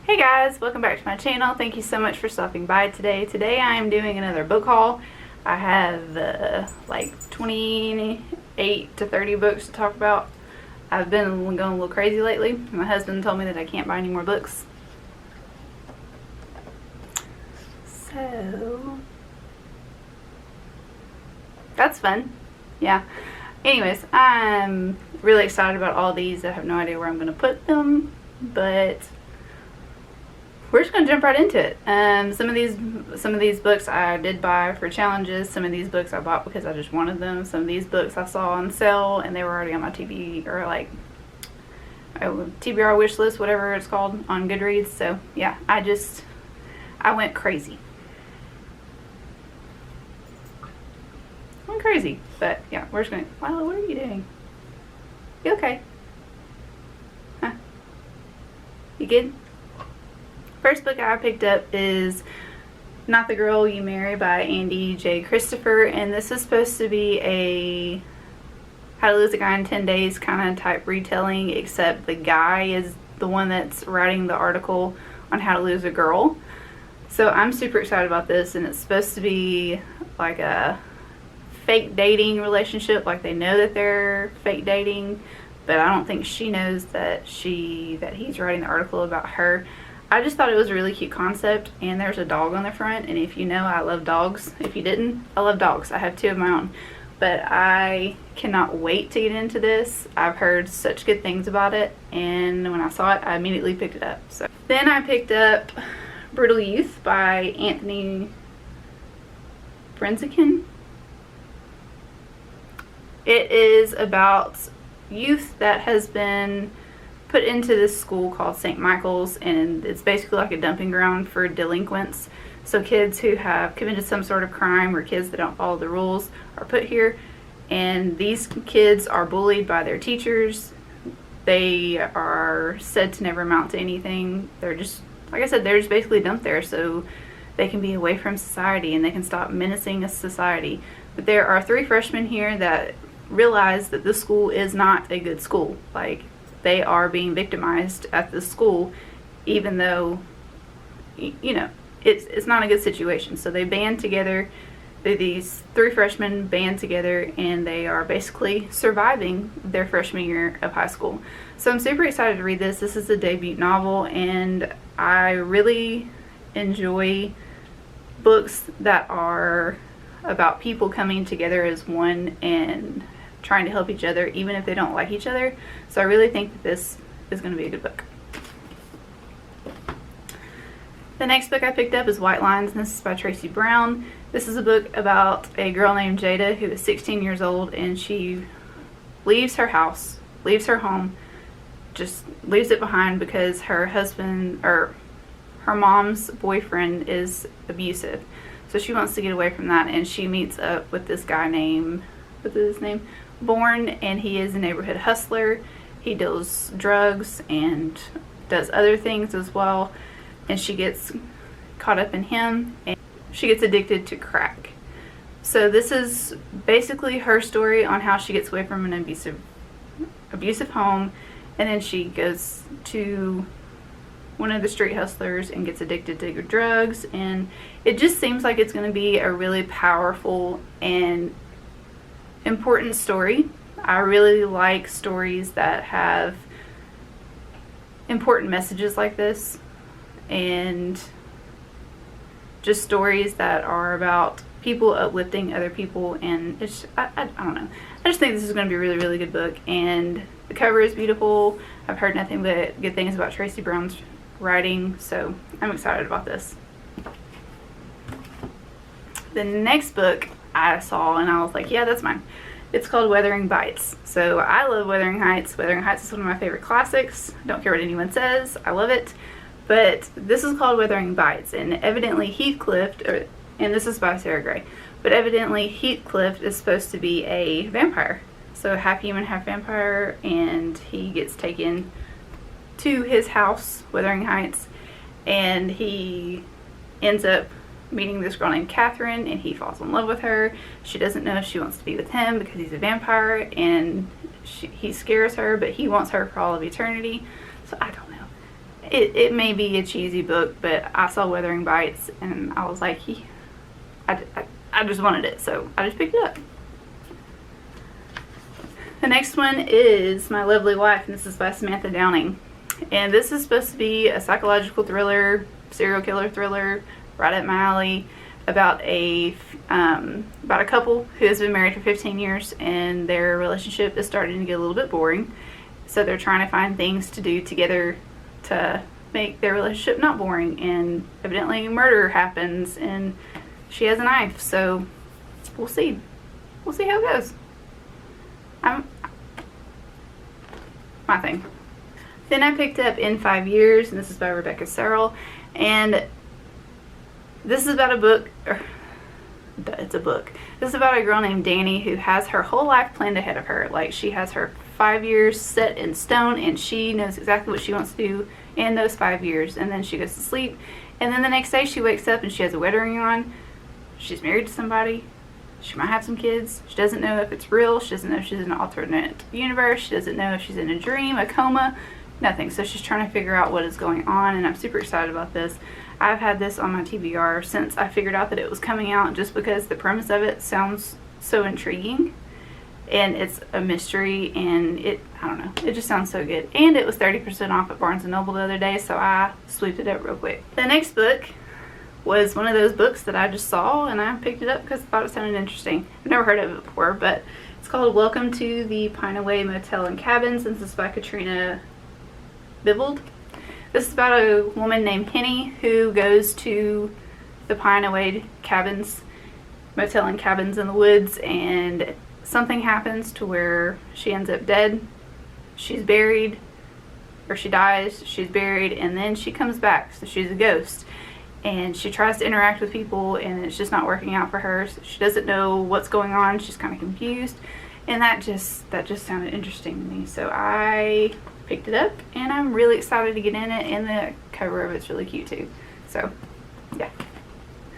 Hey guys, welcome back to my channel. Thank you so much for stopping by today. Today I am doing another book haul. I have like 28 to 30 books to talk about. I've been going a little crazy lately. My husband told me that I can't buy any more books. So that's fun. Yeah. Anyways, I'm really excited about all these. I have no idea where I'm going to put them, but we're just going to jump right into it. Some of these books I did buy for challenges. Some of these books I bought because I just wanted them. Some of these books I saw on sale and they were already on my TBR wish list, whatever it's called, on Goodreads. So yeah, I went crazy. Crazy, but yeah, we're just gonna. Wow, what are you doing? You okay? Huh? You good? First book I picked up is Not the Girl You Marry by Andy J. Christopher, and this is supposed to be a How to Lose a Guy in 10 Days kind of type retelling, except the guy is the one that's writing the article on how to lose a girl. So I'm super excited about this, and it's supposed to be like a fake dating relationship. Like, they know that they're fake dating, but I don't think she knows that he's writing the article about her. I just thought it was a really cute concept, and there's a dog on the front, and if you know, I love dogs. If you didn't, I love dogs. I have 2 of my own, but I cannot wait to get into this. I've heard such good things about it, and when I saw it, I immediately picked it up. So then I picked up Brutal Youth by Anthony Brenzeken. It is about youth that has been put into this school called St. Michael's, and it's basically like a dumping ground for delinquents. So kids who have committed some sort of crime or kids that don't follow the rules are put here, and these kids are bullied by their teachers. They are said to never amount to anything. They're just, like I said, they're just basically dumped there so they can be away from society and they can stop menacing a society. But there are 3 freshmen here that realize that this school is not a good school. Like, they are being victimized at this school, even though, you know, it's not a good situation. So they band together. These 3 freshmen band together, and they are basically surviving their freshman year of high school. So I'm super excited to read this. This is a debut novel, and I really enjoy books that are about people coming together as one and trying to help each other even if they don't like each other. So I really think that this is going to be a good book. The next book I picked up is White Lines, and this is by Tracy Brown. This is a book about a girl named Jada who is 16 years old, and she leaves her house, leaves her home, just leaves it behind because her husband, or her mom's boyfriend, is abusive. So she wants to get away from that, and she meets up with this guy named, what is his name? Bourne, and he is a neighborhood hustler. He deals drugs and does other things as well, and she gets caught up in him, and she gets addicted to crack. So this is basically her story on how she gets away from an abusive home, and then she goes to one of the street hustlers and gets addicted to drugs, and it just seems like it's going to be a really powerful and important story. I really like stories that have important messages like this, and just stories that are about people uplifting other people, and it's I don't know. I just think this is going to be a really, really good book, and the cover is beautiful. I've heard nothing but good things about Tracy Brown's writing, so I'm excited about this. The next book I saw and I was like, yeah, that's mine. It's called Wuthering Heights. So I love Wuthering Heights. Wuthering Heights is one of my favorite classics. Don't care what anyone says, I love it. But this is called Wuthering Heights, and evidently Heathcliff, and this is by Sarah Gray, but evidently Heathcliff is supposed to be a vampire. So half human, half vampire, and he gets taken to his house, Wuthering Heights, and he ends up meeting this girl named Catherine, and he falls in love with her. She doesn't know if she wants to be with him because he's a vampire, and he scares her, but he wants her for all of eternity. So I don't know. it may be a cheesy book, but I saw Wuthering Bites and I was like, I just wanted it, so I just picked it up. The next one is My Lovely Wife, and this is by Samantha Downing. And this is supposed to be a psychological thriller, serial killer thriller, right up my alley, about a couple who has been married for 15 years and their relationship is starting to get a little bit boring. So they're trying to find things to do together to make their relationship not boring, and evidently murder happens and she has a knife, so we'll see how it goes. My thing. Then I picked up In 5 Years, and this is by Rebecca Serrell, and this is about a book, it's a book. This is about a girl named Danny who has her whole life planned ahead of her. Like, she has her 5 years set in stone, and she knows exactly what she wants to do in those 5 years, and then she goes to sleep, and then the next day she wakes up and she has a wedding ring on. She's married to somebody. She might have some kids. She doesn't know if it's real. She doesn't know if she's in an alternate universe. She doesn't know if she's in a dream, a coma, nothing. So she's trying to figure out what is going on, and I'm super excited about this. I've had this on my TBR since I figured out that it was coming out, just because the premise of it sounds so intriguing, and it's a mystery, and I don't know, it just sounds so good. And it was 30% off at Barnes & Noble the other day, so I swooped it up real quick. The next book was one of those books that I just saw, and I picked it up because I thought it sounded interesting. I've never heard of it before, but it's called Welcome to the Pineal Way Motel and Cabins, and this is by Katrina Bivold. This is about a woman named Henny who goes to the Pineal Way cabins, motel and cabins in the woods, and something happens to where she ends up dead. She's buried, or she dies, she's buried, and then she comes back, so she's a ghost. And she tries to interact with people, and it's just not working out for her. So she doesn't know what's going on. She's kind of confused, and that just sounded interesting to me. So I picked it up, and I'm really excited to get in it. And the cover of it's really cute too. So yeah.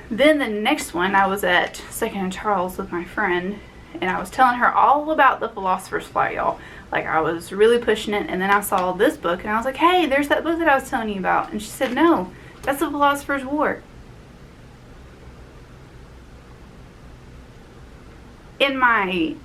Then the next one, I was at Second and Charles with my friend, and I was telling her all about the Philosopher's War, y'all. Like, I was really pushing it, and then I saw this book, and I was like, hey, there's that book that I was telling you about. And she said, no, that's the Philosopher's War. In my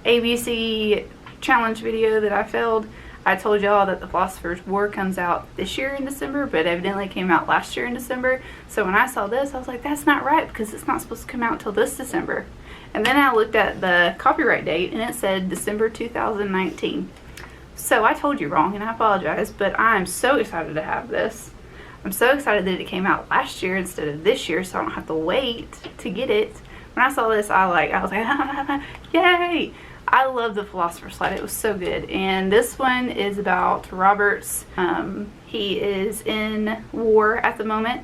ABC challenge video that I failed, I told y'all that the Philosopher's War comes out this year in December, but evidently it came out last year in December. So when I saw this, I was like, that's not right, because it's not supposed to come out until this December. And then I looked at the copyright date, and it said December 2019. So I told you wrong, and I apologize, but I'm so excited to have this. I'm so excited that it came out last year instead of this year, so I don't have to wait to get it. When I saw this, I was like, yay! I love the Philosopher's Slide. It was so good. And this one is about Robert's. He is in war at the moment,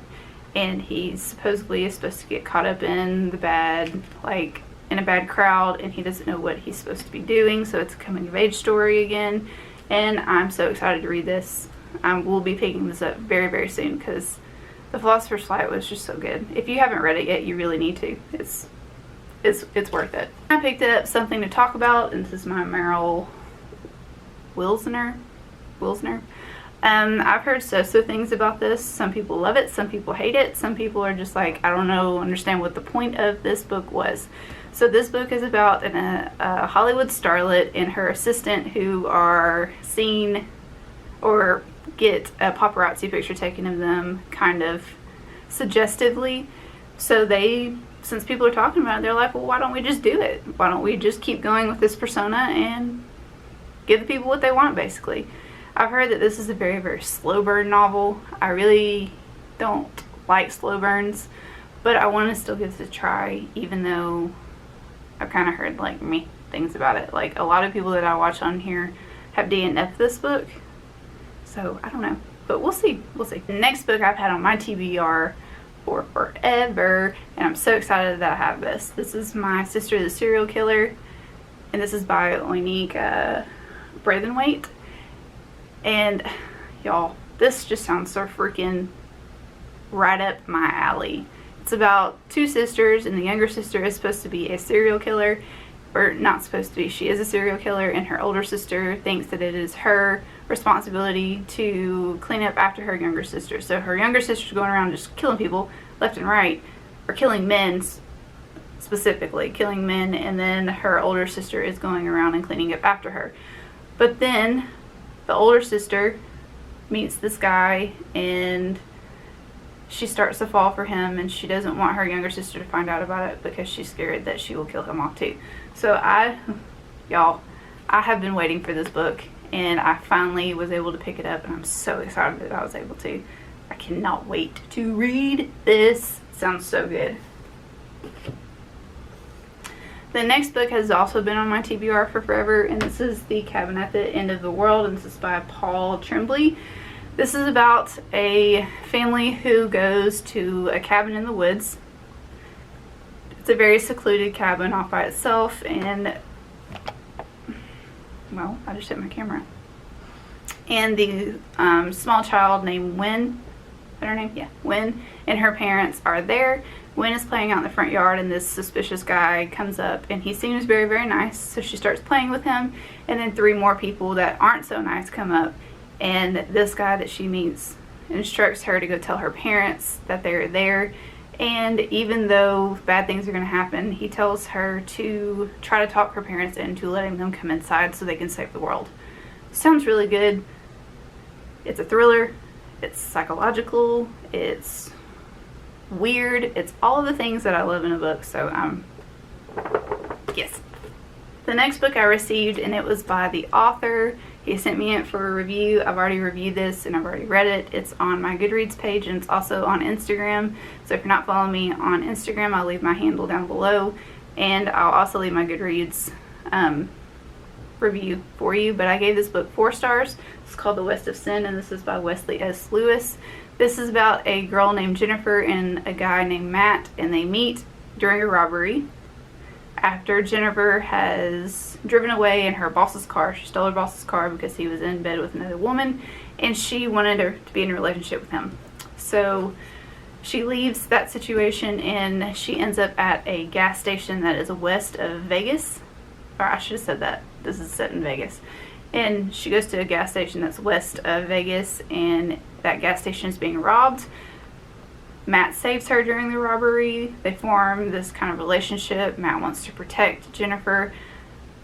and he supposedly is supposed to get caught up in the bad, like, in a bad crowd, and he doesn't know what he's supposed to be doing, so it's a coming of age story again. And I'm so excited to read this. We'll be picking this up very, very soon, because the Philosopher's Flight was just so good. If you haven't read it yet, you really need to. It's worth it. I picked up Something to Talk About, and this is my Meryl Wilsner. I've heard so things about this. Some people love it, some people hate it, some people are just like, I don't understand what the point of this book was. So this book is about a Hollywood starlet and her assistant who are seen or get a paparazzi picture taken of them kind of suggestively. So since people are talking about it, they're like, well, why don't we just do it? Why don't we just keep going with this persona and give the people what they want, basically. I've heard that this is a very, very slow burn novel. I really don't like slow burns, but I want to still give this a try, even though I've kind of heard like meh things about it. Like, a lot of people that I watch on here have DNF'd this book, so I don't know, but we'll see. The next book I've had on my TBR for forever, and I'm so excited that I have this. This is My Sister the Serial Killer, and this is by Oinik Braithwaite. And y'all, this just sounds so freaking right up my alley. It's about two sisters, and the younger sister is supposed to be a serial killer, or not supposed to be, she is a serial killer, and her older sister thinks that it is her, responsibility to clean up after her younger sister. So her younger sister's going around just killing people left and right, or killing men specifically, killing men, and then her older sister is going around and cleaning up after her. But then the older sister meets this guy and she starts to fall for him, and she doesn't want her younger sister to find out about it because she's scared that she will kill him off too. So y'all, I have been waiting for this book, and I finally was able to pick it up, and I'm so excited that I was able to. I cannot wait to read this. It sounds so good. The next book has also been on my TBR for forever, and this is The Cabin at the End of the World, and this is by Paul Tremblay. This is about a family who goes to a cabin in the woods. It's a very secluded cabin off by itself, and, well, I just hit my camera. And the small child named Wynn, is that her name? Yeah, Wynn, and her parents are there. Wynn is playing out in the front yard, and this suspicious guy comes up, and he seems very, very nice, so she starts playing with him, and then 3 more people that aren't so nice come up, and this guy that she meets instructs her to go tell her parents that they're there. And even though bad things are going to happen, he tells her to try to talk her parents into letting them come inside so they can save the world. Sounds really good. It's a thriller, it's psychological, it's weird, it's all of the things that I love in a book. So yes. The next book I received, and it was by the author. He sent me it for a review. I've already reviewed this and I've already read it. It's on my Goodreads page, and it's also on Instagram. So if you're not following me on Instagram, I'll leave my handle down below, and I'll also leave my Goodreads review for you. But I gave this book 4 stars. It's called The West of Sin, and this is by Wesley S. Lewis. This is about a girl named Jennifer and a guy named Matt, and they meet during a robbery. After Jennifer has driven away in her boss's car, she stole her boss's car because he was in bed with another woman, and she wanted her to be in a relationship with him. So she leaves that situation, and she ends up at a gas station that is west of Vegas. Or I should have said that. This is set in Vegas. And she goes to a gas station that's west of Vegas, and that gas station is being robbed. Matt saves her during the robbery. They form this kind of relationship. Matt wants to protect Jennifer.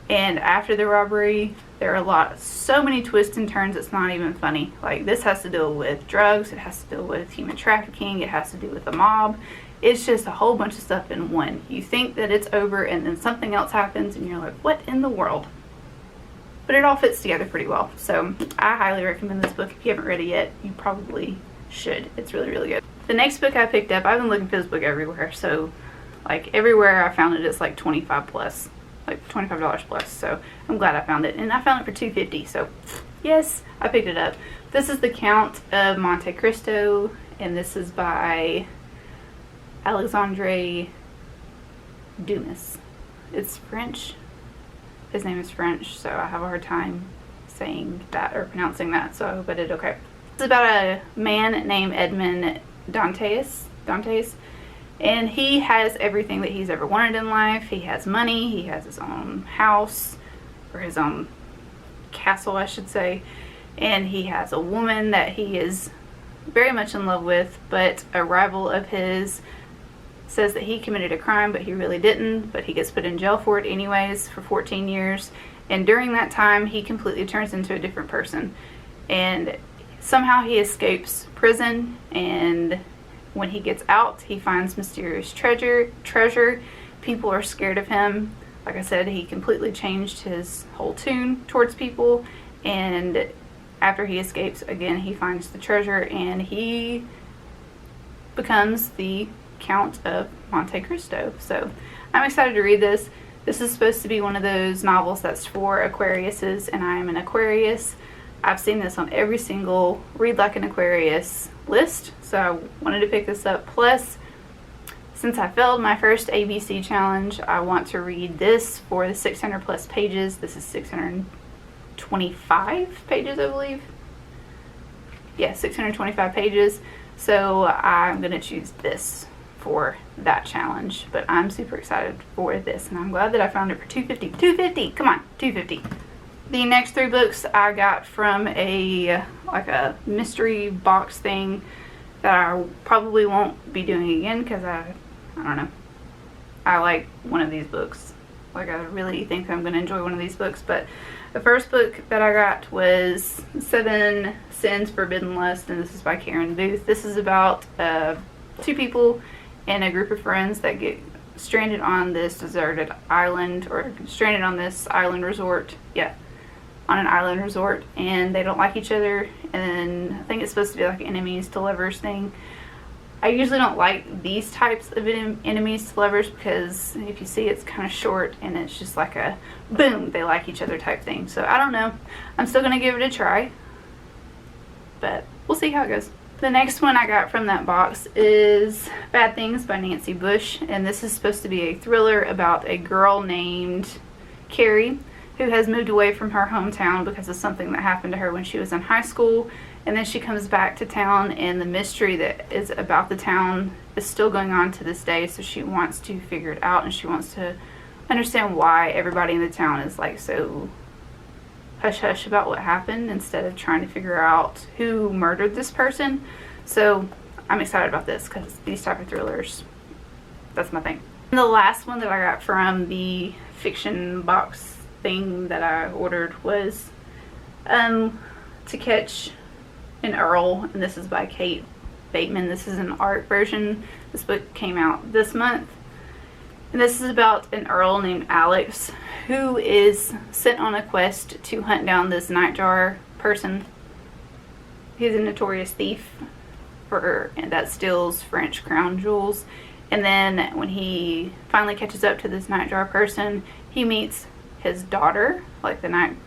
And after the robbery, there are so many twists and turns, it's not even funny. Like, this has to deal with drugs, it has to deal with human trafficking, it has to do with the mob. It's just a whole bunch of stuff in one. You think that it's over, and then something else happens, and you're like, what in the world? But it all fits together pretty well. So I highly recommend this book. If you haven't read it yet, you probably should. It's really, really good. The next book I picked up, I've been looking for this book everywhere, so like everywhere I found it, it's like $25 plus, like $25 plus. So I'm glad I found it, and I found it for $2.50. So yes, I picked it up. This is The Count of Monte Cristo, and this is by Alexandre Dumas. It's French. His name is French, so I have a hard time saying that or pronouncing that. So I hope I did okay. It's about a man named Edmond Dantes, and he has everything that he's ever wanted in life. He has money, he has his own house, or his own castle I should say, and he has a woman that he is very much in love with, but a rival of his says that he committed a crime but he really didn't, but he gets put in jail for it anyways for 14 years, and during that time he completely turns into a different person, and somehow he escapes prison, and when he gets out, he finds mysterious treasure. People are scared of him. Like I said, he completely changed his whole tune towards people, and after he escapes, again, he finds the treasure, and he becomes the Count of Monte Cristo. So I'm excited to read this. This is supposed to be one of those novels that's for Aquariuses, and I am an Aquarius. I've seen this on every single Read Like an Aquarius list, so I wanted to pick this up. Plus, since I failed my first ABC challenge, I want to read this for the 600 plus pages. This is 625 pages, I believe. Yeah, 625 pages. So I'm going to choose this for that challenge. But I'm super excited for this, and I'm glad that I found it for $2.50. $2.50! Come on, $2.50. The next 3 books I got from a mystery box thing that I probably won't be doing again because I don't know. I like one of these books. Like, I really think I'm going to enjoy one of these books. But the first book that I got was 7 Sins Forbidden Lust, and this is by Karen Booth. This is about 2 people and a group of friends that get stranded on this deserted island, or stranded on this island resort. Yeah, on an island resort, and they don't like each other, and I think it's supposed to be like an enemies to lovers thing. I usually don't like these types of enemies to lovers because if you see, it's kind of short and it's just like a boom, they like each other type thing. So I don't know. I'm still going to give it a try, but we'll see how it goes. The next one I got from that box is Bad Things by Nancy Bush, and this is supposed to be a thriller about a girl named Carrie who has moved away from her hometown because of something that happened to her when she was in high school. And then she comes back to town, and the mystery that is about the town is still going on to this day. So she wants to figure it out, and she wants to understand why everybody in the town is like so hush hush about what happened instead of trying to figure out who murdered this person. So I'm excited about this because these type of thrillers, that's my thing. And the last one that I got from the fiction box thing that I ordered was To Catch an Earl, and this is by Kate Bateman. This is an art version. This book came out this month, and this is about an Earl named Alex who is sent on a quest to hunt down this nightjar person. He's a notorious thief that steals French crown jewels, and then when he finally catches up to this nightjar person, he meets his daughter. Like the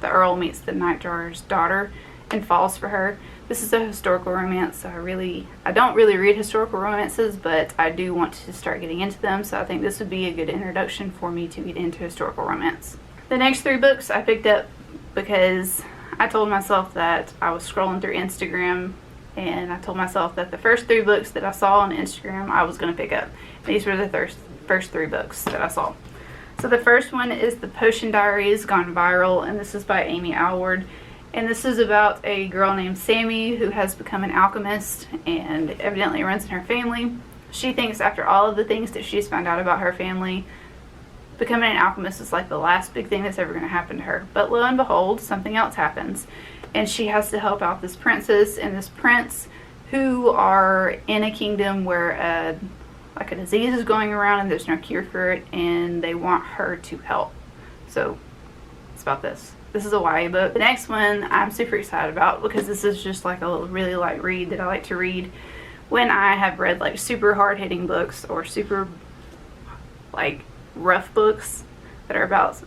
Earl meets the nightjar's daughter and falls for her. This is a historical romance, so I don't really read historical romances, but I do want to start getting into them, so I think this would be a good introduction for me to get into historical romance. The next 3 books I picked up because I told myself that I was scrolling through Instagram, and I told myself that the first 3 books that I saw on Instagram I was going to pick up. These were the first 3 books that I saw. So the first one is The Potion Diaries Gone Viral, and this is by Amy Alward. And this is about a girl named Sammy who has become an alchemist and evidently runs in her family. She thinks after all of the things that she's found out about her family, becoming an alchemist is like the last big thing that's ever going to happen to her. But lo and behold, something else happens. And she has to help out this princess and this prince who are in a kingdom where a disease is going around and there's no cure for it, and they want her to help. So it's about this. This is a YA book. The next one I'm super excited about because this is just like a really light read that I like to read when I have read like super hard-hitting books or super like rough books that are about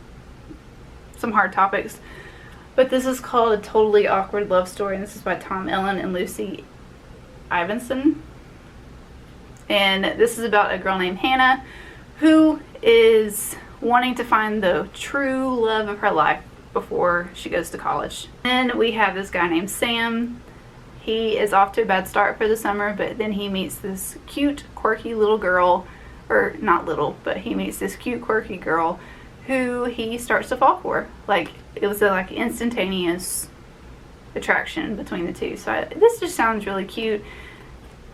some hard topics. But this is called A Totally Awkward Love Story, and this is by Tom Ellen and Lucy Ivinson. And this is about a girl named Hannah who is wanting to find the true love of her life before she goes to college. Then we have this guy named Sam. He is off to a bad start for the summer, but then he meets this cute, quirky little girl, or not little, but he meets this cute, quirky girl who he starts to fall for. Like, it was a instantaneous attraction between the two. So this just sounds really cute.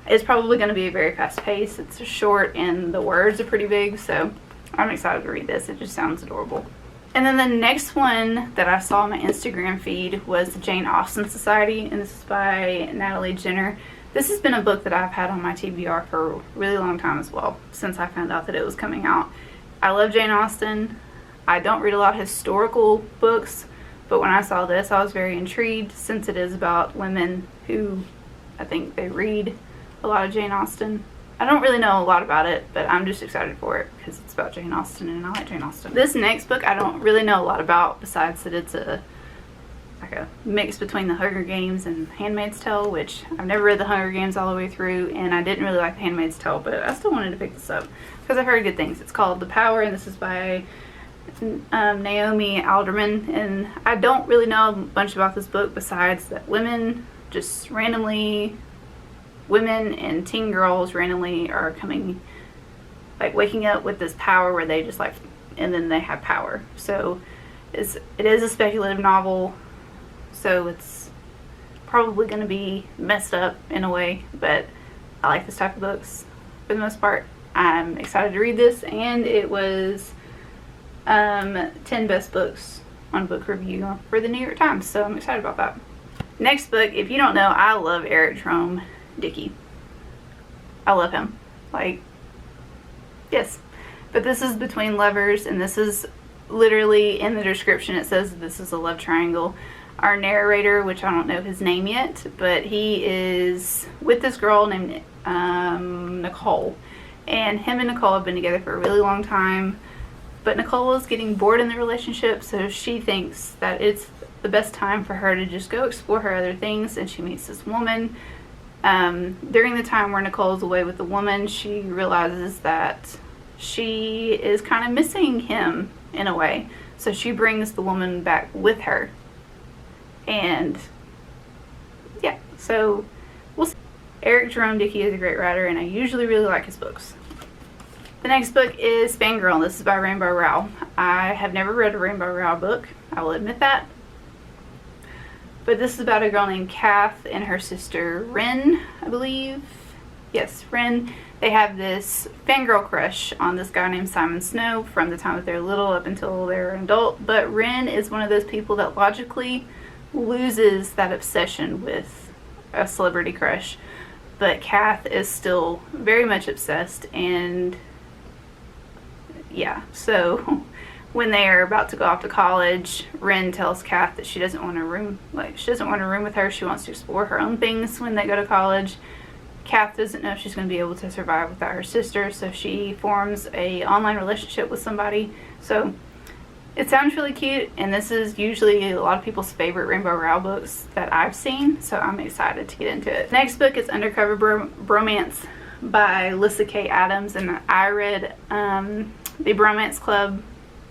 It's probably going to be a very fast pace. It's short and the words are pretty big, so I'm excited to read this. It just sounds adorable. And then the next one that I saw on my Instagram feed was the Jane Austen Society, and this is by Natalie Jenner. This has been a book that I've had on my TBR for a really long time as well, since I found out that it was coming out. I love Jane Austen. I don't read a lot of historical books, but when I saw this, I was very intrigued since it is about women who, I think they read a lot of Jane Austen. I don't really know a lot about it, but I'm just excited for it because it's about Jane Austen and I like Jane Austen. This next book I don't really know a lot about, besides that it's a mix between The Hunger Games and Handmaid's Tale, which I've never read The Hunger Games all the way through, and I didn't really like The Handmaid's Tale, but I still wanted to pick this up because I've heard good things. It's called The Power, and this is by Naomi Alderman, and I don't really know a bunch about this book besides that women and teen girls randomly are waking up with this power where they just and then they have power. So It is a speculative novel, so it's probably going to be messed up in a way, but I like this type of books for the most part. I'm excited to read this, and it was 10 best books on book review for the New York Times, so I'm excited about that. Next book, if you don't know, I love Eric Jerome Dickey. I love him. Like, yes. But this is Between Lovers, and this is literally in the description it says this is a love triangle. Our narrator, which I don't know his name yet, but he is with this girl named Nicole. And him and Nicole have been together for a really long time, but Nicole is getting bored in the relationship, so she thinks that it's the best time for her to just go explore her other things, and she meets this woman. During the time where Nicole is away with the woman, she realizes that she is kind of missing him in a way, so she brings the woman back with her. And yeah, so we'll see. Eric Jerome Dickey is a great writer, and I usually really like his books. The next book is Fangirl. This is by Rainbow Rowell. I have never read a Rainbow Rowell book, I will admit that. But this is about a girl named Kath and her sister Ren, I believe. Yes, Ren. They have this fangirl crush on this guy named Simon Snow from the time that they're little up until they're an adult. But Ren is one of those people that logically loses that obsession with a celebrity crush. But Kath is still very much obsessed, and yeah, so when they are about to go off to college, Ren tells Kath that she doesn't want a room, with her. She wants to explore her own things when they go to college. Kath doesn't know if she's going to be able to survive without her sister, so she forms a online relationship with somebody. So it sounds really cute, and this is usually a lot of people's favorite Rainbow Rowell books that I've seen, so I'm excited to get into it. Next book is Undercover Bromance by Lyssa Kay Adams, and I read the Bromance Club,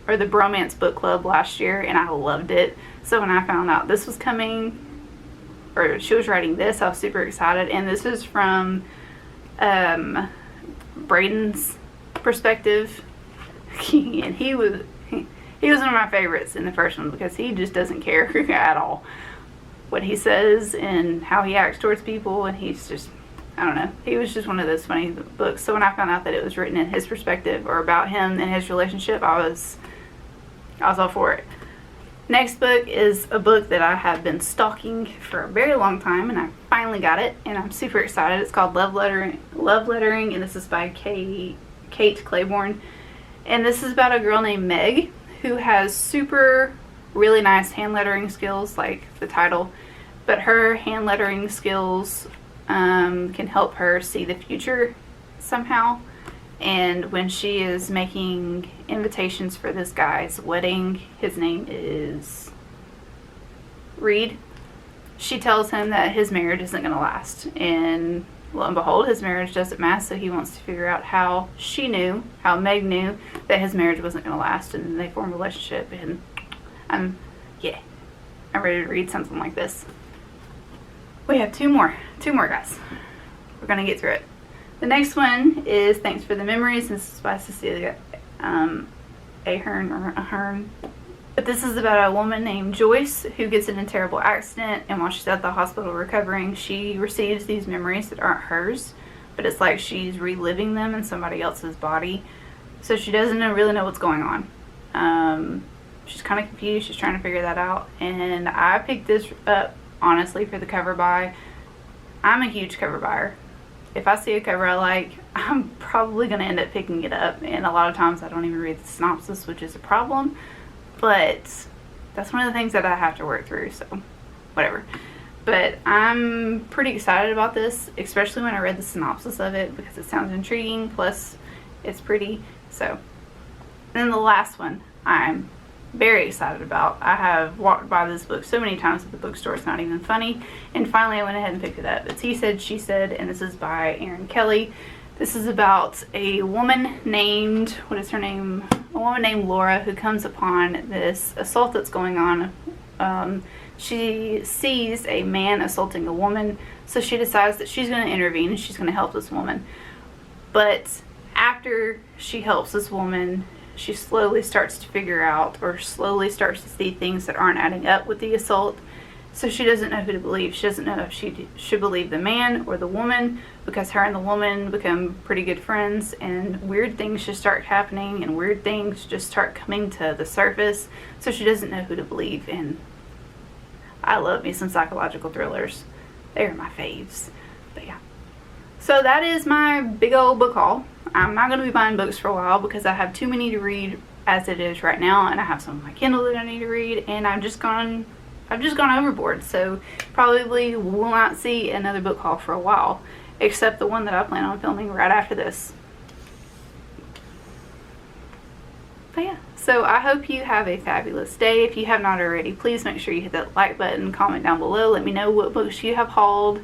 or the Bromance Book Club last year, and I loved it. So when I found out this was coming, or she was writing this, I was super excited. And this is from Braden's perspective, and he was one of my favorites in the first one because he just doesn't care at all what he says and how he acts towards people, and he's just, I don't know, he was just one of those funny books. So when I found out that it was written in his perspective, or about him and his relationship, I was all for it. Next book is a book that I have been stalking for a very long time, and I finally got it, and I'm super excited. It's called Love Lettering, and this is by Kate Claiborne. And this is about a girl named Meg who has really nice hand lettering skills, like the title, but her hand lettering skills can help her see the future somehow. And when she is making invitations for this guy's wedding, his name is Reed, she tells him that his marriage isn't going to last. And lo and behold, his marriage doesn't last, so he wants to figure out how Meg knew that his marriage wasn't going to last, and then they form a relationship. And I'm ready to read something like this. We have two more guys. We're going to get through it. The next one is Thanks for the Memories. This is by Cecilia Ahern. But this is about a woman named Joyce who gets in a terrible accident, and while she's at the hospital recovering, she receives these memories that aren't hers, but it's like she's reliving them in somebody else's body. So she doesn't really know what's going on. She's kind of confused. She's trying to figure that out. And I picked this up, honestly, for the cover buy. I'm a huge cover buyer. If I see a cover I like, I'm probably going to end up picking it up. And a lot of times I don't even read the synopsis, which is a problem. But that's one of the things that I have to work through, so whatever. But I'm pretty excited about this, especially when I read the synopsis of it, because it sounds intriguing, plus it's pretty. So, and then the last one I'm very excited about. I have walked by this book so many times at the bookstore, it's not even funny. And finally I went ahead and picked it up. It's He Said, She Said, and this is by Erin Kelly. This is about a woman named, what is her name? A woman named Laura who comes upon this assault that's going on. She sees a man assaulting a woman, so she decides that she's going to intervene and she's going to help this woman. But after she helps this woman, she slowly starts to figure out, or slowly starts to see things that aren't adding up with the assault. So she doesn't know who to believe. She doesn't know if she should believe the man or the woman, because her and the woman become pretty good friends, and weird things just start happening, and weird things just start coming to the surface. So she doesn't know who to believe. And I love me some psychological thrillers. They're my faves. But yeah. So that is my big old book haul. I'm not going to be buying books for a while because I have too many to read as it is right now, and I have some of my Kindle that I need to read, and I've just gone overboard. So probably will not see another book haul for a while, except the one that I plan on filming right after this. But yeah, so I hope you have a fabulous day. If you have not already, please make sure you hit that like button, comment down below, let me know what books you have hauled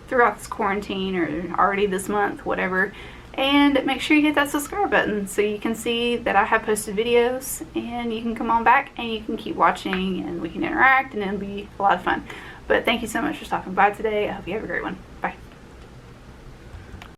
throughout this quarantine or already this month, whatever. And make sure you hit that subscribe button so you can see that I have posted videos, and you can come on back and you can keep watching and we can interact, and it'll be a lot of fun. But thank you so much for stopping by today. I hope you have a great one. Bye.